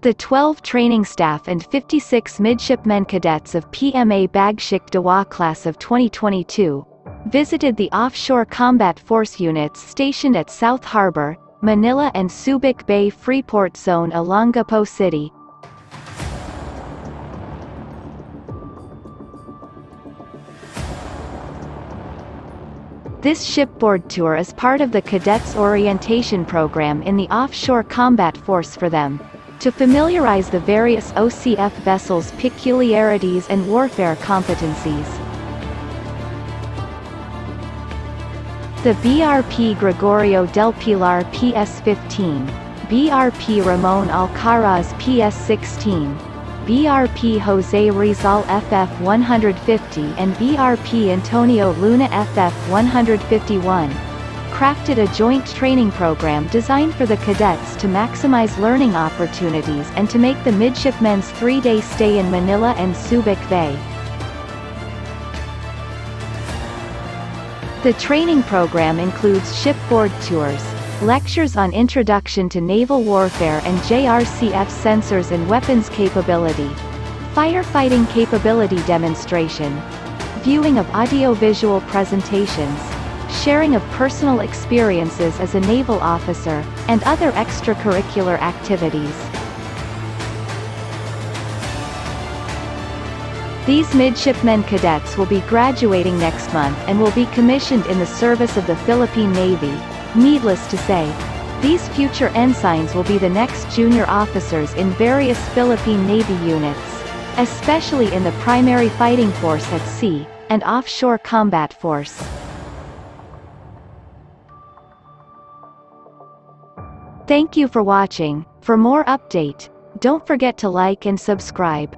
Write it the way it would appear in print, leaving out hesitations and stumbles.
The 12 training staff and 56 midshipmen cadets of PMA Bagsik Diwa class of 2022 visited the offshore combat force units stationed at South Harbor, Manila and Subic Bay Freeport Zone, Olongapo City. This shipboard tour is part of the Cadets Orientation Program in the Offshore Combat Force for them, to familiarize the various OCF vessels' peculiarities and warfare competencies. The BRP Gregorio del Pilar PS-15, BRP Ramon Alcaraz PS-16, BRP Jose Rizal FF-150 and BRP Antonio Luna FF-151, crafted a joint training program designed for the cadets to maximize learning opportunities and to make the midshipmen's 3-day stay in Manila and Subic Bay. The training program includes shipboard tours, lectures on introduction to naval warfare and JRCF sensors and weapons capability, firefighting capability demonstration, viewing of audiovisual presentations, sharing of personal experiences as a naval officer, and other extracurricular activities. These midshipmen cadets will be graduating next month and will be commissioned in the service of the Philippine Navy. Needless to say, these future ensigns will be the next junior officers in various Philippine Navy units, especially in the primary fighting force at sea, and offshore combat force. Thank you for watching. For more update, don't forget to like and subscribe.